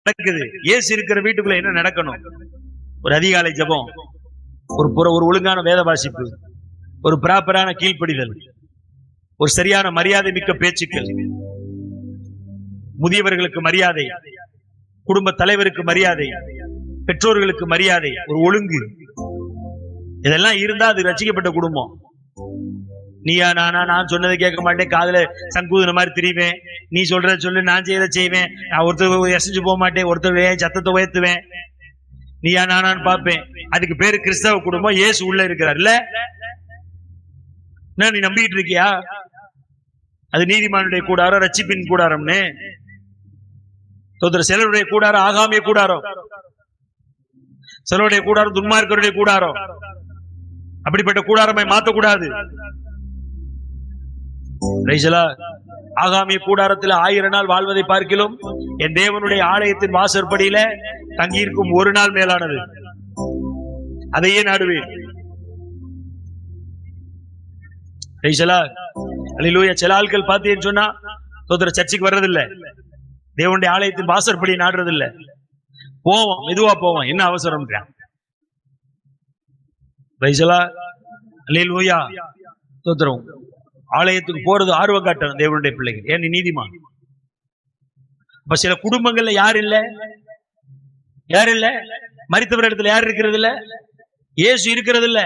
நடக்குது. இயேசு இருக்கிற வீட்டுக்குள்ள என்ன நடக்கணும்? ஒரு அதிகாலை ஜெபம், ஒரு ஒழுங்கான வேத வாசிப்பு, ஒரு ப்ராப்பரான கீழ்ப்படிதல், ஒரு சரியான மரியாதை மிக்க பேச்சுக்கள், முதியவர்களுக்கு மரியாதை, குடும்ப தலைவருக்கு மரியாதை, பெற்றோர்களுக்கு மரியாதை, ஒரு ஒழுங்கு, இதெல்லாம் இருந்தா அது ரசிக்கப்பட்ட குடும்பம். நீயா நானா, நான் சொன்னதை கேட்க மாட்டேன், காதுல சங்கூதுன மாதிரி திரிவேன், நீ சொல்றத சொல்லு, நான் செய்யறத செய்வேன், நான் ஒருத்தர் எசைஞ்சு போக மாட்டேன், ஒருத்தர் சத்தத்தை உயர்த்துவேன், நீயா நானான்னு பார்ப்பேன். அதுக்கு பேரு கிறிஸ்தவ குடும்பம். இயேசு உள்ள இருக்கிறார் இல்ல? நீ நம்பிட்டு இருக்கியா? அது நீதிமானுடைய கூடாரம், ரட்சிப்பின் கூடாரம்னு. சிலருடைய கூடாரம் ஆகாமிய கூடாரம், சிலருடைய கூடாரம் துன்மார்க்கருடைய கூடாரம். அப்படிப்பட்ட கூடாரமை மாற்றக்கூடாது. ஆகாமிய கூடாரத்தில் 1000 நாள் வாழ்வதை பார்க்கிலும் என் தேவனுடைய ஆலயத்தின் வாசற்படியில தங்கியிருக்கும் ஒரு நாள் மேலானது. அதையே நாடுவேன். சில ஆட்கள் பார்த்தீங்கன்னு சொன்னா சர்ச்சைக்கு வர்றதில்லை, தேவனுடைய ஆலயத்தின் வாசற்படி நாடுறது இல்ல. போவோம், மெதுவா போவோம், என்ன அவசரம்? ஆலயத்துக்கு போறது ஆர்வம் காட்டணும் தேவனுடைய பிள்ளைகள். ஏன் நீதிமான்? அப்ப சில குடும்பங்கள்ல யார் இல்ல, யார் இல்ல, மரித்தவர் இடத்துல யார் இருக்கிறது இல்ல, இயேசு இருக்கிறது இல்ல.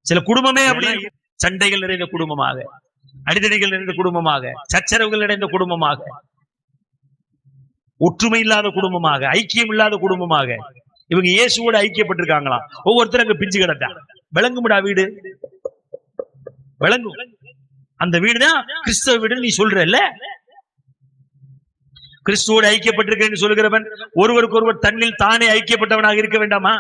சில குடும்பமே அப்படி சண்டைகள் நிறைந்த குடும்பமாக, அடிதடிகள் நிறைந்த குடும்பமாக, சச்சரவுகள் நிறைந்த குடும்பமாக, ஒற்றுமை இல்லாத குடும்பமாக, ஐக்கியம் இல்லாத குடும்பமாக. இவங்க இயேசுவோட ஐக்கியப்பட்டிருக்காங்களாம். ஒவ்வொருத்தரும் அங்க பிஞ்சு கிடட்டாங்க. விளங்கும்டா வீடு, விளங்கும். அந்த வீடுதான் கிறிஸ்தவ வீடு நீ சொல்றல்ல. கிறிஸ்துவோடு ஐக்கியப்பட்டிருக்கேன்னு சொல்லுகிறவன் ஒருவருக்கு ஒருவர் தன்னில் தானே ஐக்கியப்பட்டவனாக இருக்க வேண்டாமா?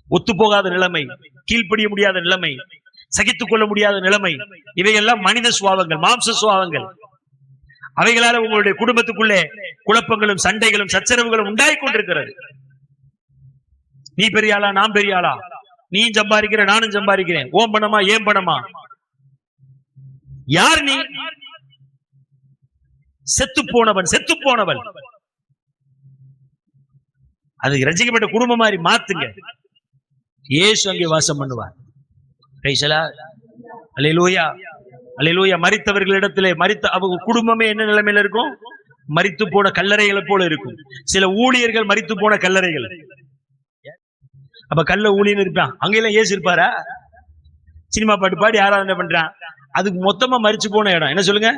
ஒத்து போகாத நிலைமை, கீழ்ப்படிய முடியாத நிலைமை, சகித்துக் கொள்ள முடியாத நிலைமை, இவையெல்லாம் மனித சுவாவங்கள், மாம்ச சுவாவங்கள். அவைகளால உங்களுடைய குடும்பத்துக்குள்ளே குழப்பங்களும் சண்டைகளும் சச்சரவுகளும் உண்டாய் கொண்டிருக்கிறது. நீ பெரியாளா, நான் பெரியாளா, நீ சம்பாதிக்கிற, நானும் சம்பாதிக்கிறேன், ஓம் பணமா ஏன் பணமா? யார் நீ? செத்து போனவன், செத்து போனவன். அது ரசிக்கப்பட்ட குடும்பம் மாதிரி மாத்துங்க. இயேசு அங்கே வாசம் பண்ணுவார். அல்லேலூயா, அல்லேலூயா. மரித்தவர்களிடத்திலே அவங்க குடும்பமே என்ன நிலைமையில இருக்கும்? மரித்து போன கல்லறைகளை போல இருக்கும். சில ஊழியர்கள் மரித்து போன கல்லறைகள். அப்ப கல்ல ஊழியன்னு இருப்பான். அங்கெல்லாம் இயேசு இருப்பாரா? சினிமா பாட்டு பாடி ஆராதனை பண்றான். அதுக்கு மொத்தமா மரிச்சு போன இடம் என்ன சொல்லுங்க?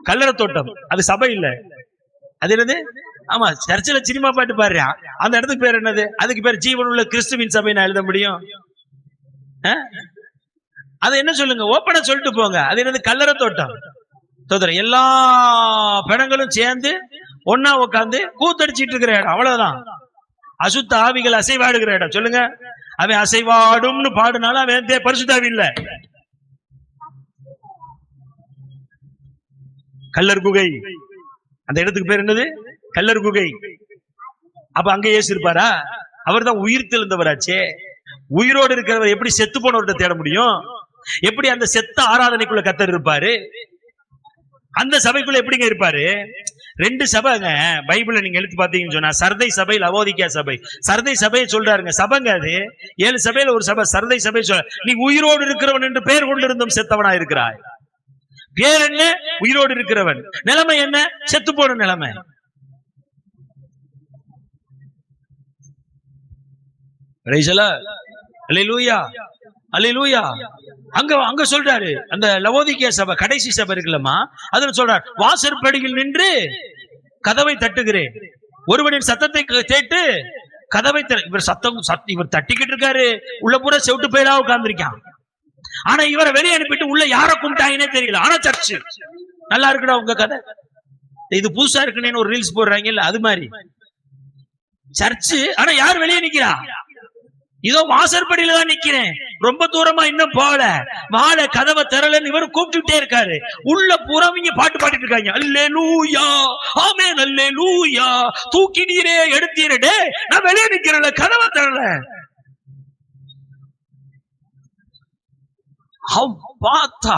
கல்லறை தோட்டம். அது சபை இல்ல. அது என்னது? ஆமா, சர்ச்சில் சினிமா பாட்டு பாடுறான். அந்த இடத்துக்கு பேர் என்னது? அதுக்கு பேர் ஜீவனுள்ள கிறிஸ்துவின் சபை. நான் எழுத முடியும்? அது என்ன சொல்லுங்க? ஓப்பனா சொல்லிட்டு போங்க. அது என்னது? கல்லறை தோட்டம். எல்லா பிணங்களும் சேர்ந்து ஒன்னா உட்காந்து கூத்தடிச்சிட்டு இருக்கிற இடம். அவ்வளவுதான். அசுத்த ஆவிகள் அசைவாடுகிற இடம். சொல்லுங்க. அவன் அசைவாடும்னு பாடுனாலும் அவன் பரிசுத்தாவி இல்ல. கல்லர் குகை. அந்த இடத்துக்கு பேர் என்னது? கல்லர் குகை. அப்ப அங்க இயேசு இருப்பாரா? அவர் தான் உயிர் தெழுந்தவராச்சே. உயிரோடு இருக்கிறவர் எப்படி செத்து போனவர்கிட்ட தேட முடியும்? எப்படி அந்த செத்த ஆராதனைக்குள்ள கர்த்தர் இருப்பாரு? அந்த சபைக்குள்ள எப்படிங்க இருப்பாரு? 2 சபைங்க பைபிள்ல நீங்க எடுத்து பாத்தீங்கன்னு சொன்னா, சர்தை சபை, லவோதிக்கா சபை. சர்தை சபையை சொல்றாருங்க, சபைங்க அது. 7 சபையில ஒரு சபை சர்தை சபை. சொல்ல, நீ உயிரோடு இருக்கிறவன் என்று பெயர் கொண்டிருந்தும் செத்தவனா இருக்கிறாய். பேர் என்ன? உயிரோடு இருக்கிறவன். நிலைமை என்ன? செத்து போன நிலைமை. அல்லேலூயா, அல்லேலூயா. அங்க சொல்றாரு, அந்த லவோதிக்கா சபை கடைசி சபை இருக்குல்லமா, அதுல சொல்றார், வாசற்படியில் நின்று கதவை தட்டுகிறேன், ஒருவனின் சத்தத்தை கேட்டு கதவை இவர் இவர் தட்டிக்கிட்டு இருக்காரு. உள்ள பூரா செவிட்டு போயிடா உட்கார்ந்துருக்கான். ஆனா இவரை வெளியே அனுப்பிட்டு உள்ள யார கும்பிட்டாங்கன்னே தெரியல. ஆனா சர்ச்சு நல்லா இருக்குடா உங்க கதை, இது புதுசா இருக்குன்னு ஒரு ரீல்ஸ் போடுறாங்கல்ல, அது மாதிரி சர்ச்சு. ஆனா யார் வெளியே நிக்கிறா? இதோ வாசற்படியில தான் நிக்கிறேன், ரொம்ப தூரமா இன்னும் போல, வாழ கதவை திறலன்னு இவர் கூப்பிட்டுட்டே இருக்காரு. உள்ள புறவங்க பாட்டு பாடிட்டு இருக்காங்க. அல்லேலூயா, ஆமென், அல்லேலூயா, தூக்கினீரே எடுத்தீரே. டேய், நான் வெளியே நிக்கிறேன்ல, கதவை திறல. பார்த்தா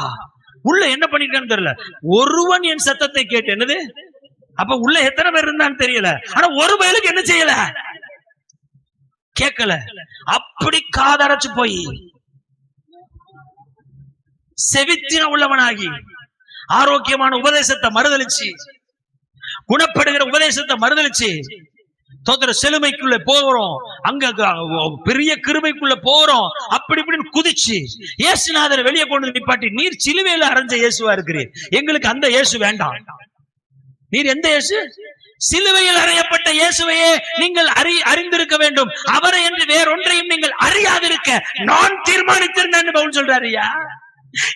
உள்ள என்ன பண்ணிருக்கான்னு தெரியல. ஒருவன் என் சத்தத்தை கேட்டு, என்னது? அப்ப உள்ள எத்தனை பேர் இருந்தான்னு தெரியல. ஆனா ஒரு பயலுக்கு என்ன செய்யல, கேட்கல. அப்படி காதடைச்சு போய் செவித்தின உள்ளவனாகி ஆரோக்கியமான உபதேசத்தை மறுதளிச்சு, குணப்படுகிற உபதேசத்தை மறுதளிச்சு, தோத்திர செழுமைக்குள்ள போகிறோம், அங்க பெரிய கிருபைக்குள்ள போறோம், அப்படி இப்படின்னு குதிச்சு இயேசுநாதரை வெளியே கொண்டு நிப்பாட்டி, நீர் சிலுவையில அரைஞ்ச இயேசுவா இருக்கிறீர், எங்களுக்கு அந்த இயேசு வேண்டாம். நீர் எந்த இயேசு? சிலுவையில் அறையப்பட்ட இயேசுவையே நீங்கள் அறிந்திருக்க வேண்டும், அவரை என்று வேறொன்றையும் நீங்கள் அறியாதிருக்க நான் தீர்மானித்திருந்தேன்னு பவுல் சொல்றாருயா.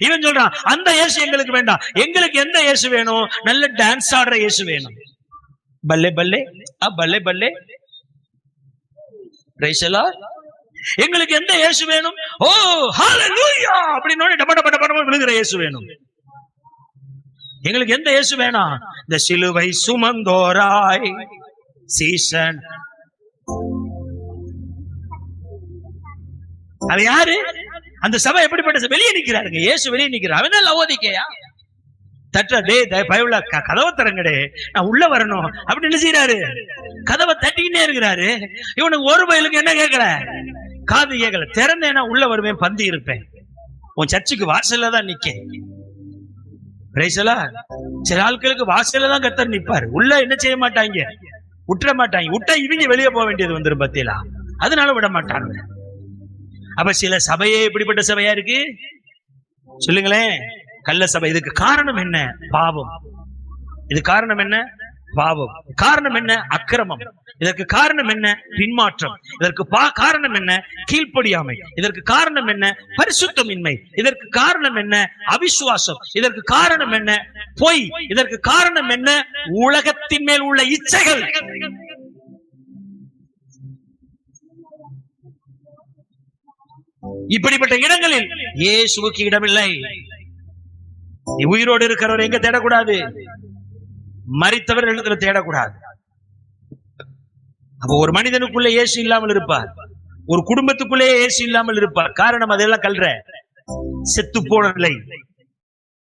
இவன் சொல்றான் அந்த இயேசு எங்களுக்கு வேண்டாம், எங்களுக்கு எந்த இயேசு வேணும்? நல்ல டான்ஸ் ஆடுற இயேசு வேணும். பல்லே பல்லே பல்லே பல்லே பிரைஸ் தி லார்ட். எங்களுக்கு எந்த இயேசு வேணும்? ஓ ஹalleluya அப்படினோட டப டப டப விழுகிற இயேசு வேணும். எங்களுக்கு எந்த இயேசு வேணாம்? இந்த சிலுவை சுமந்தோராய் சீசன். அது யாரு? அந்த சபை எப்படிப்பட்ட சபை? வெளியே நிக்கிறாருங்க, இயேசு வெளியே நிக்கிறார். அவன் லவோதிக்கேயா தட்டுற, டே பைபிள கதவை திறங்கடே, நான் உள்ள வரணும் அப்படின்னு செய்யறாரு. கதவை தட்டிக்கிட்டே இருக்கிறாரு. இவனுக்கு ஒரு பயலுக்கு என்ன கேட்கல, காது கேட்கல. திறந்தேன்னா உள்ள வருவேன், பந்தி இருப்பேன், உன் சர்ச்சுக்கு வாசல்ல தான் நிக்க. சில ஆட்களுக்கு வாசல்ல தான் கர்த்தர் நிப்பாரு, உள்ள என்ன செய்ய மாட்டாங்க, விட்டுற மாட்டாங்க. விட்டா இவங்க வெளியே போக வேண்டியது வந்துடும் பத்தியலா, அதனால விட மாட்டாங்க. அப்ப சில சபையே இப்படிப்பட்ட சபையா இருக்கு சொல்லுங்களேன், கள்ள சபை. இதுக்கு காரணம் என்ன? பாவம். இது காரணம் என்ன? பாவம். காரணம் என்ன? அக்கிரமம். இதற்கு காரணம் என்ன? பின்மாற்றம். இதற்கு காரணம் என்ன? கீழ்ப்படியாமை. இதற்கு காரணம் என்ன? பரிசுத்தமின்மை. இதற்கு காரணம் என்ன? அவிசுவாசம். இதற்கு காரணம் என்ன? பொய். இதற்கு காரணம் என்ன? உலகத்தின் மேல் உள்ள இச்சைகள். இப்படிப்பட்ட இடங்களில் இயேசுவுக்கு இடமில்லை. உயிரோடு இருக்கிறவர் எங்க தேடக்கூடாது? மரித்தவர் இடத்துல தேடக்கூடாது. அப்ப ஒரு மனிதனுக்குள்ள இயேசு இல்லாமல் இருப்பார், ஒரு குடும்பத்துக்குள்ளே இயேசு இல்லாமல் இருப்பார். காரணம் அதெல்லாம் கல்ற செத்து போன நிலை.